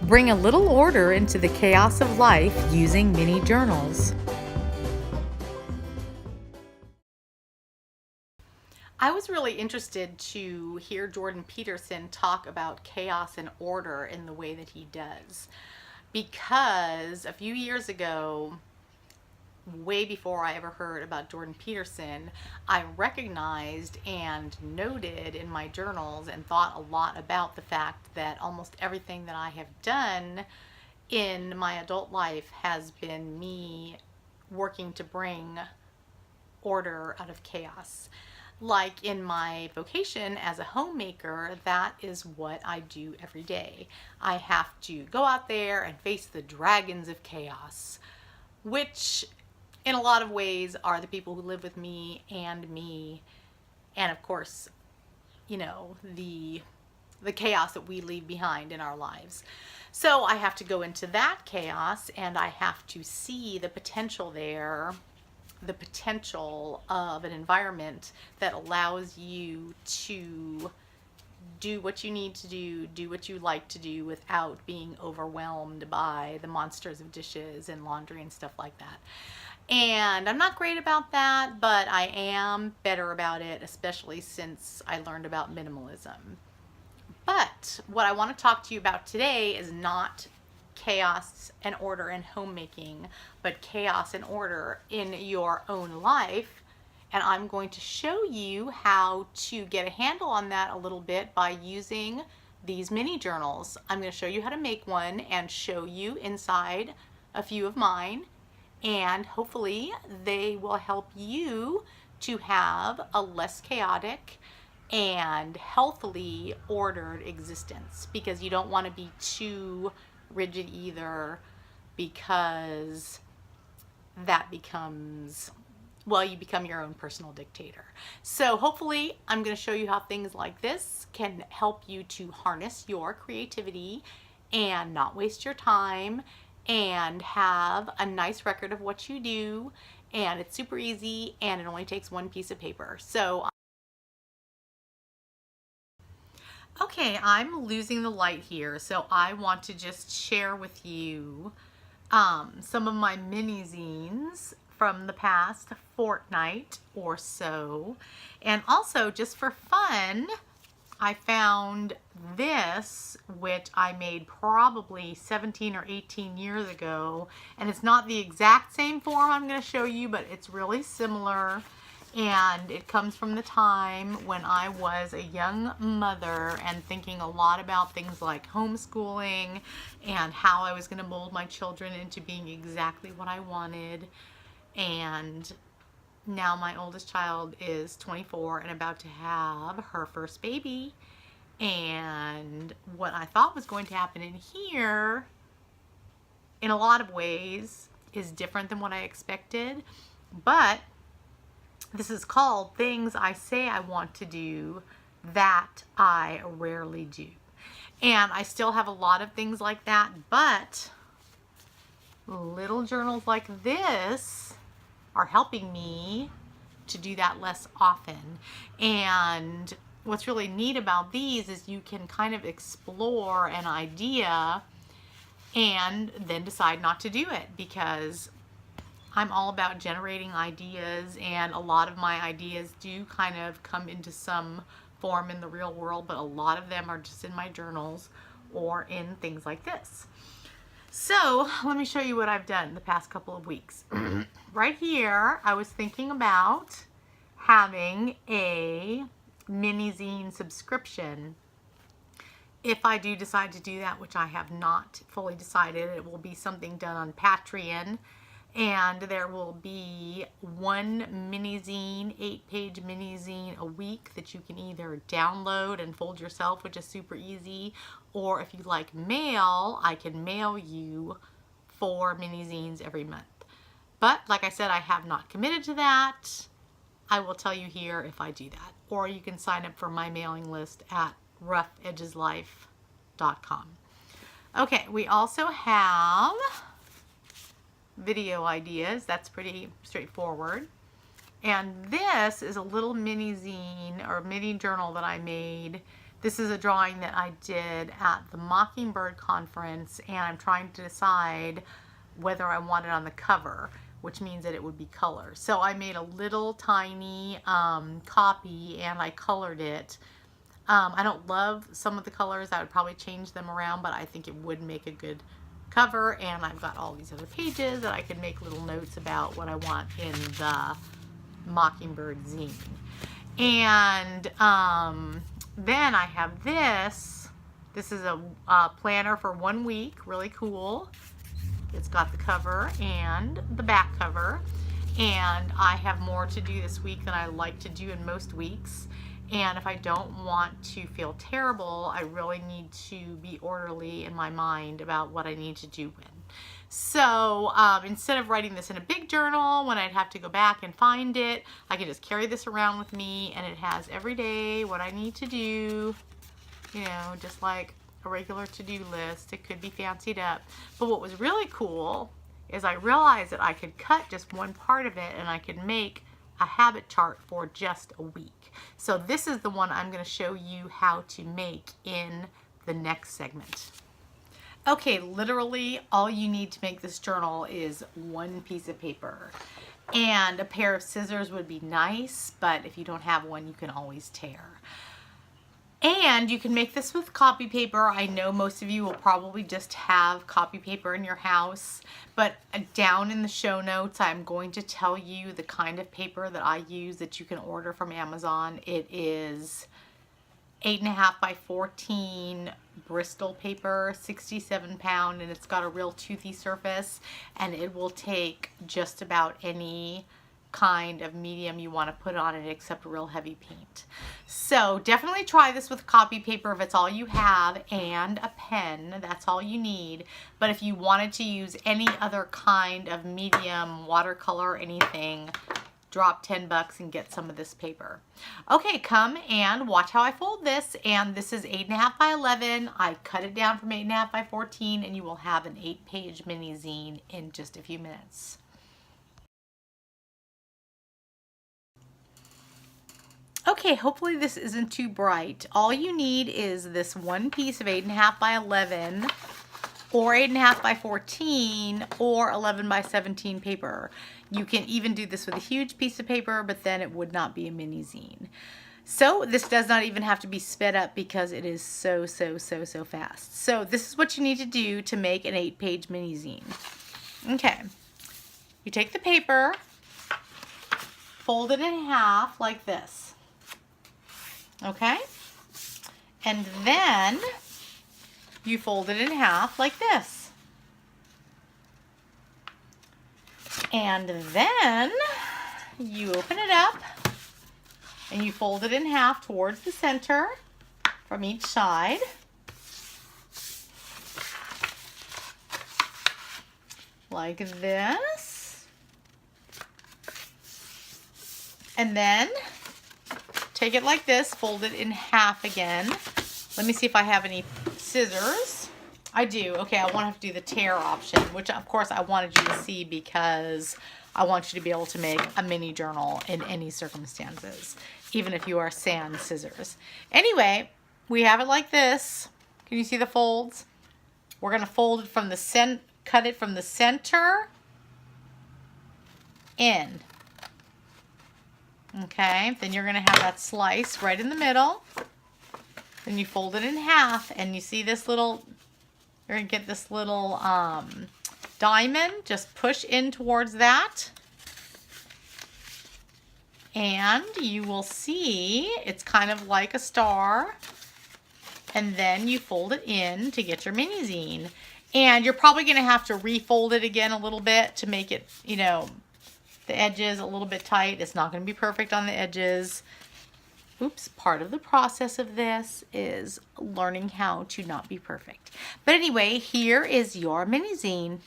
Bring a little order into the chaos of life using mini journals. I was really interested to hear Jordan Peterson talk about chaos and order in the way that he does, because a few years ago, way before I ever heard about Jordan Peterson, I recognized and noted in my journals and thought a lot about the fact that almost everything that I have done in my adult life has been me working to bring order out of chaos. Like in my vocation as a homemaker, that is what I do every day. I have to go out there and face the dragons of chaos, which in a lot of ways are the people who live with me, and of course, you know, the chaos that we leave behind in our lives. So I have to go into that chaos, and I have to see the potential there, the potential of an environment that allows you to do what you need to do what you like to do without being overwhelmed by the monsters of dishes and laundry and stuff like that. And I'm not great about that, but I am better about it, especially since I learned about minimalism. But what I want to talk to you about today is not chaos and order in homemaking, but chaos and order in your own life. And I'm going to show you how to get a handle on that a little bit by using these mini journals. I'm going to show you how to make one and show you inside a few of mine, and hopefully they will help you to have a less chaotic and healthily ordered existence, because you don't want to be too rigid either, because that becomes, well, you become your own personal dictator. So hopefully I'm going to show you how things like this can help you to harness your creativity and not waste your time and have a nice record of what you do. And it's super easy, and it only takes one piece of paper. So okay, I'm losing the light here, so I want to just share with you some of my mini zines from the past fortnight or so. And also, just for fun, I found this, which I made probably 17 or 18 years ago, and it's not the exact same form I'm going to show you, but it's really similar. And it comes from the time when I was a young mother and thinking a lot about things like homeschooling and how I was going to mold my children into being exactly what I wanted. And now my oldest child is 24 and about to have her first baby. And what I thought was going to happen in here, in a lot of ways, is different than what I expected. But this is called Things I Say I Want to Do That I Rarely Do. And I still have a lot of things like that, but little journals like this are helping me to do that less often. And what's really neat about these is you can kind of explore an idea and then decide not to do it, because I'm all about generating ideas, and a lot of my ideas do kind of come into some form in the real world, but a lot of them are just in my journals or in things like this. So let me show you what I've done the past couple of weeks. Right here, I was thinking about having a mini zine subscription. If I do decide to do that, which I have not fully decided, it will be something done on Patreon. And there will be one mini zine, 8-page mini zine a week that you can either download and fold yourself, which is super easy, or if you like mail, I can mail you 4 mini zines every month. But like I said, I have not committed to that. I will tell you here if I do that. Or you can sign up for my mailing list at roughedgeslife.com. Okay, we also have video ideas. That's pretty straightforward. And this is a little mini zine or mini journal that I made This is a drawing that I did at the Mockingbird conference, and I'm trying to decide whether I want it on the cover, which means that it would be color. So I made a little tiny copy and I colored it. I don't love some of the colors. I would probably change them around, but I think it would make a good cover. And I've got all these other pages that I can make little notes about what I want in the Mockingbird zine. And then I have this. This is a planner for 1 week, really cool. It's got the cover and the back cover, and I have more to do this week than I like to do in most weeks. And if I don't want to feel terrible, I really need to be orderly in my mind about what I need to do when. So instead of writing this in a big journal when I'd have to go back and find it, I can just carry this around with me, and it has every day what I need to do, you know, just like a regular to-do list. It could be fancied up. But what was really cool is I realized that I could cut just one part of it and I could make a habit chart for just a week. So this is the one I'm going to show you how to make in the next segment. Okay, literally all you need to make this journal is one piece of paper. And a pair of scissors would be nice, but if you don't have one, you can always tear. And you can make this with copy paper. I know most of you will probably just have copy paper in your house, but down in the show notes, I'm going to tell you the kind of paper that I use that you can order from Amazon. It is 8.5 by 14 Bristol paper, 67 pound, and it's got a real toothy surface, and it will take just about any kind of medium you want to put on it except real heavy paint. So definitely try this with copy paper if it's all you have, and a pen. That's all you need. But if you wanted to use any other kind of medium, watercolor, anything, drop 10 bucks and get some of this paper. Okay, come and watch how I fold this. And this is 8.5 by 11. I cut it down from 8.5 by 14, and you will have an 8-page mini zine in just a few minutes. Okay, hopefully this isn't too bright. All you need is this one piece of 8.5 by 11 or 8.5 by 14 or 11 by 17 paper. You can even do this with a huge piece of paper, but then it would not be a mini zine. So this does not even have to be sped up because it is so fast. So this is what you need to do to make an 8-page mini zine. Okay, you take the paper, fold it in half like this. Okay, and then you fold it in half like this. And then you open it up and you fold it in half towards the center from each side. Like this. And then take it like this, fold it in half again. Let me see if I have any scissors. I do. Okay, I want to have to do the tear option, which of course I wanted you to see because I want you to be able to make a mini journal in any circumstances, even if you are sans scissors. Anyway, we have it like this. Can you see the folds? We're going to fold it from the cut it from the center in. Okay, then you're going to have that slice right in the middle. Then you fold it in half, and you see this little, you're going to get this little diamond. Just push in towards that. And you will see it's kind of like a star. And then you fold it in to get your mini zine. And you're probably going to have to refold it again a little bit to make it, you know, the edges a little bit tight. It's not going to be perfect on the edges. Oops, part of the process of this is learning how to not be perfect. But anyway, here is your mini zine.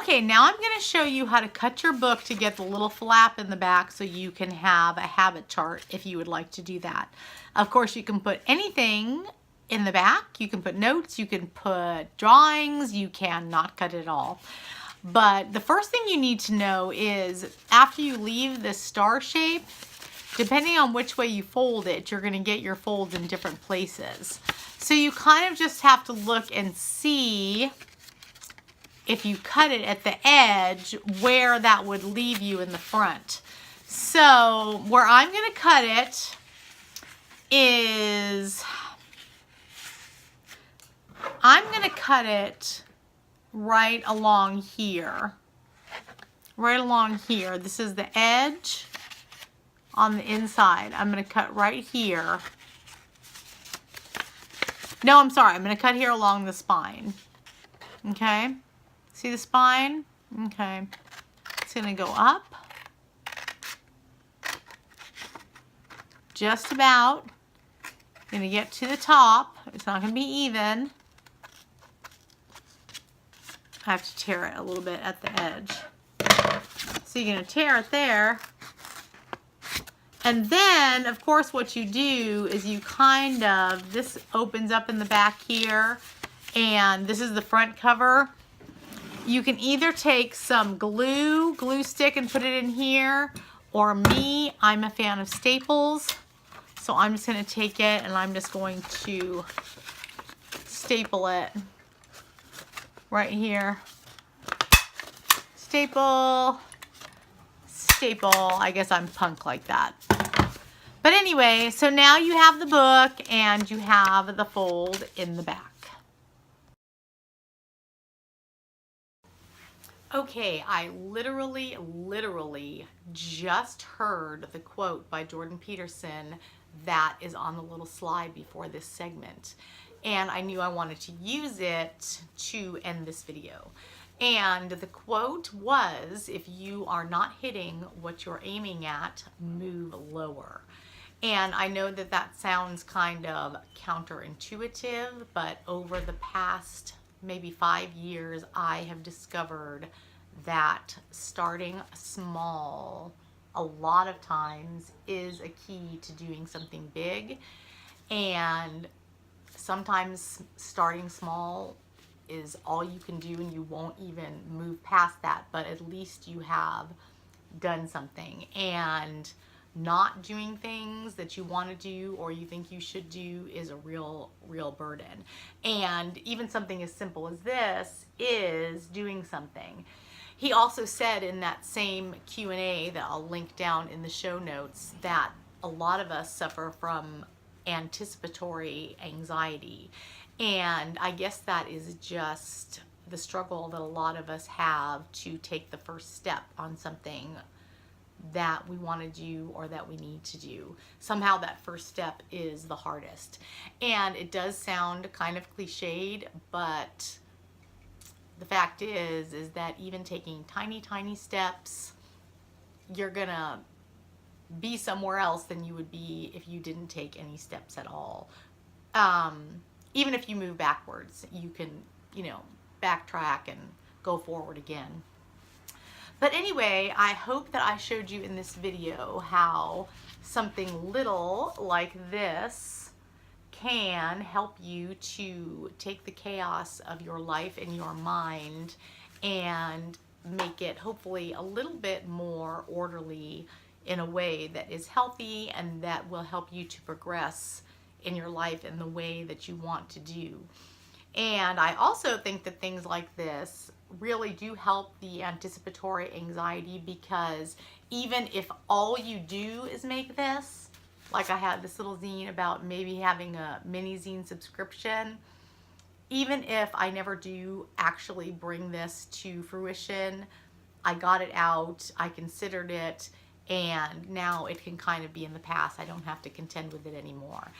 Okay, now I'm going to show you how to cut your book to get the little flap in the back so you can have a habit chart if you would like to do that. Of course, you can put anything in the back. You can put notes, you can put drawings, you can not cut it all. But the first thing you need to know is after you leave this star shape, depending on which way you fold it, you're going to get your folds in different places. So you kind of just have to look and see if you cut it at the edge where that would leave you in the front. So where I'm going to cut it is, I'm going to cut it right along here. Right along here. This is the edge on the inside. I'm going to cut right here. No, I'm sorry. I'm going to cut here along the spine. Okay? See the spine? Okay. It's going to go up. Just about. Going to get to the top. It's not going to be even. I have to tear it a little bit at the edge. So you're going to tear it there. And then, of course, what you do is you kind of, this opens up in the back here, and this is the front cover. You can either take some glue stick and put it in here, or me, I'm a fan of staples. So I'm just going to take it and I'm just going to staple it right here. Staple, staple. I guess I'm punk like that. But anyway, so now you have the book and you have the fold in the back. Okay, I literally just heard the quote by Dr Peterson that is on the little slide before this segment. And I knew I wanted to use it to end this video. And the quote was, if you are not hitting what you're aiming at, move lower. And I know that that sounds kind of counterintuitive, but over the past maybe 5 years, I have discovered that starting small a lot of times is a key to doing something big. And sometimes starting small is all you can do and you won't even move past that, but at least you have done something. And not doing things that you want to do or you think you should do is a real burden. And even something as simple as this is doing something. He also said in that same Q A that I'll link down in the show notes that a lot of us suffer from anticipatory anxiety. And I guess that is just the struggle that a lot of us have to take the first step on something that we want to do or that we need to do. Somehow that first step is the hardest. And it does sound kind of cliched, but the fact is that even taking tiny steps, you're gonna be somewhere else than you would be if you didn't take any steps at all. Even if you move backwards, you can, backtrack and go forward again. But anyway, I hope that I showed you in this video how something little like this can help you to take the chaos of your life and your mind and make it hopefully a little bit more orderly in a way that is healthy and that will help you to progress in your life in the way that you want to do. And I also think that things like this really do help the anticipatory anxiety, because even if all you do is make this, like I had this little zine about maybe having a mini zine subscription, even if I never do actually bring this to fruition, I got it out, I considered it, and now it can kind of be in the past. I don't have to contend with it anymore.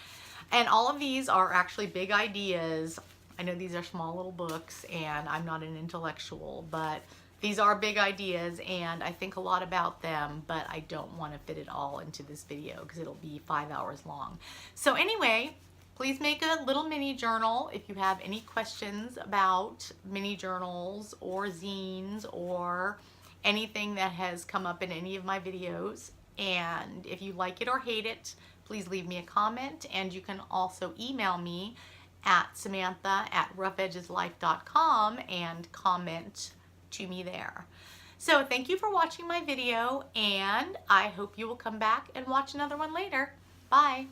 And all of these are actually big ideas. I know these are small little books and I'm not an intellectual, but these are big ideas and I think a lot about them, but I don't want to fit it all into this video because it'll be 5 hours long. So anyway, please make a little mini journal if you have any questions about mini journals or zines or anything that has come up in any of my videos. And if you like it or hate it, please leave me a comment, and you can also email me at samantha@roughedgeslife.com and comment to me there. So thank you for watching my video, and I hope you will come back and watch another one later. Bye.